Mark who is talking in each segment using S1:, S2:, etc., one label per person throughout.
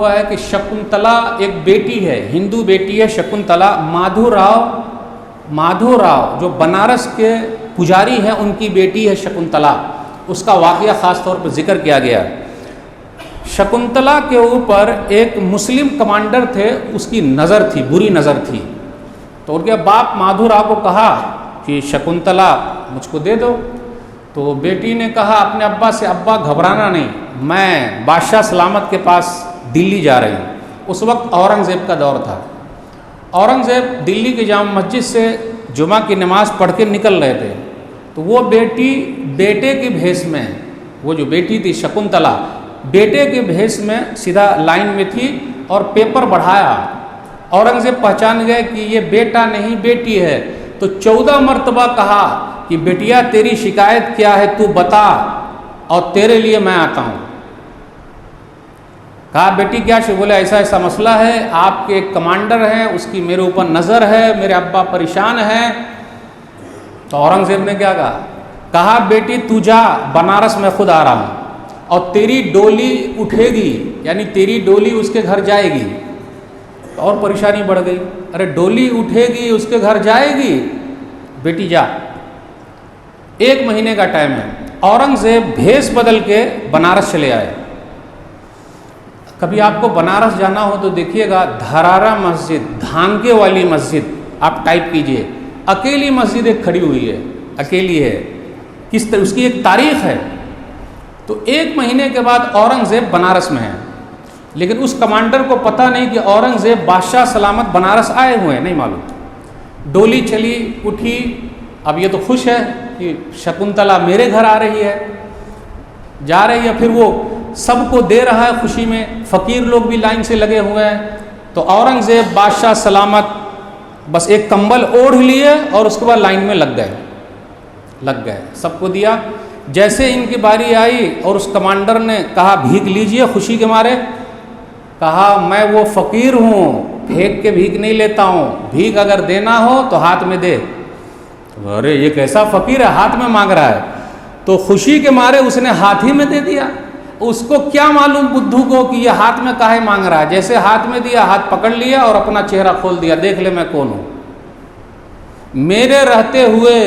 S1: हुआ है कि शकुंतला एक बेटी है, हिंदू बेटी है शकुंतला, माधोराव जो बनारस के पुजारी हैं उनकी बेटी है शकुंतला। उसका वाक़या ख़ास तौर पर जिक्र किया गया। शकुंतला के ऊपर एक मुस्लिम कमांडर थे, उसकी नज़र थी, बुरी नज़र थी। तो उनके बाप माधोराव को कहा कि शकुंतला मुझको दे दो। तो बेटी ने कहा अपने अब्बा से, अब्बा घबराना नहीं, मैं बादशाह सलामत के पास दिल्ली जा रही हूँ। उस वक्त औरंगज़ेब का दौर था। औरंगज़ेब दिल्ली की जामा मस्जिद से जुमा की नमाज़ पढ़ के निकल रहे थे। तो वो बेटी बेटे के भेष में, वो जो बेटी थी शकुंतला बेटे के भेष में सीधा लाइन में थी और पेपर बढ़ाया। औरंगज़ेब पहचान गए कि ये बेटा नहीं बेटी है। तो 14 मरतबा कहा कि बेटिया तेरी शिकायत क्या है, तू बता और तेरे लिए मैं आता हूँ। कहा बेटी क्या से, बोले ऐसा ऐसा मसला है, आपके एक कमांडर हैं, उसकी मेरे ऊपर नज़र है, मेरे अब्बा परेशान हैं। तो औरंगज़ेब ने क्या कहा बेटी तू जा, बनारस में खुद आ रहा हूँ और तेरी डोली उठेगी, यानी तेरी डोली उसके घर जाएगी। तो और परेशानी बढ़ गई, अरे डोली उठेगी उसके घर जाएगी, बेटी जा। 1 महीने का टाइम है। औरंगज़ेब भेष बदल के बनारस चले आए। कभी आपको बनारस जाना हो तो देखिएगा धरारा मस्जिद, धांके वाली मस्जिद आप टाइप कीजिए, अकेली मस्जिद एक खड़ी हुई है, अकेली है, किस तरह उसकी एक तारीख है। तो 1 महीने के बाद औरंगज़ेब बनारस में है, लेकिन उस कमांडर को पता नहीं कि औरंगज़ेब बादशाह सलामत बनारस आए हुए हैं, नहीं मालूम। डोली चली उठी, अब ये तो खुश है कि शकुंतला मेरे घर आ रही है, जा रही है, फिर वो सबको दे रहा है खुशी में, फ़कीर लोग भी लाइन से लगे हुए हैं। तो औरंगज़ेब बादशाह सलामत बस एक कंबल ओढ़ लिए और उसके बाद लाइन में लग गए, सबको दिया। जैसे इनकी बारी आई और उस कमांडर ने कहा भीख लीजिए, खुशी के मारे कहा मैं वो फ़कीर हूँ, फेंक के भीख नहीं लेता हूँ, भीख अगर देना हो तो हाथ में दे। अरे ये कैसा फ़कीर है, हाथ में मांग रहा है। तो खुशी के मारे उसने हाथ ही में दे दिया। उसको क्या मालूम बुद्धू को कि ये हाथ में काहे मांग रहा है। जैसे हाथ में दिया, हाथ पकड़ लिया और अपना चेहरा खोल दिया, देख ले मैं कौन हूँ। मेरे रहते हुए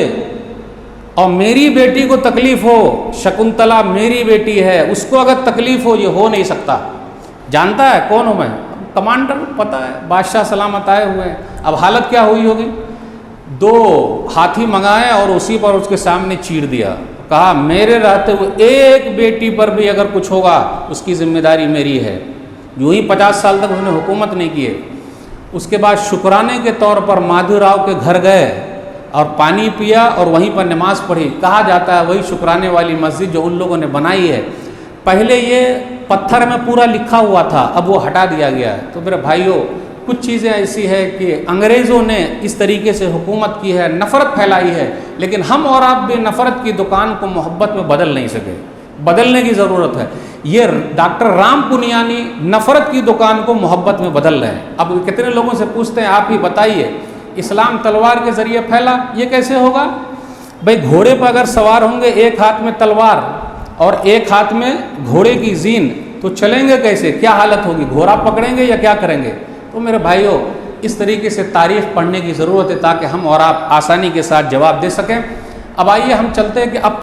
S1: और मेरी बेटी को तकलीफ हो, शकुंतला मेरी बेटी है, उसको अगर तकलीफ हो, ये हो नहीं सकता। जानता है कौन हूँ मैं, कमांडर, पता है बादशाह सलामत आए हुए हैं। अब हालत क्या हुई होगी, 2 हाथी मंगाए और उसी पर उसके सामने चीर दिया। कहा मेरे रहते हुए एक बेटी पर भी अगर कुछ होगा उसकी जिम्मेदारी मेरी है। यूँ ही 50 साल तक उसने हुकूमत नहीं की है। उसके बाद शुक्राने के तौर पर माधोराव के घर गए और पानी पिया और वहीं पर नमाज़ पढ़ी। कहा जाता है वही शुक्राने वाली मस्जिद जो उन लोगों ने बनाई है। पहले ये पत्थर में पूरा लिखा हुआ था, अब वो हटा दिया गया है। तो मेरे भाइयों, कुछ चीज़ें ऐसी है कि अंग्रेज़ों ने इस तरीके से हुकूमत की है, नफ़रत फैलाई है, लेकिन हम और आप भी नफ़रत की दुकान को मोहब्बत में बदल नहीं सके। बदलने की ज़रूरत है। ये डॉक्टर राम पुनियानी नफ़रत की दुकान को मोहब्बत में बदल रहे हैं। अब कितने लोगों से पूछते हैं आप ही बताइए, इस्लाम तलवार के ज़रिए फैला, ये कैसे होगा भाई? घोड़े पर अगर सवार होंगे, एक हाथ में तलवार और एक हाथ में घोड़े की जीन, तो चलेंगे कैसे? क्या हालत होगी? घोड़ा पकड़ेंगे या क्या करेंगे? तो मेरे भाइयों, इस तरीके से तारीख़ पढ़ने की ज़रूरत है ताकि हम और आप आसानी के साथ जवाब दे सकें। अब आइए हम चलते हैं कि अब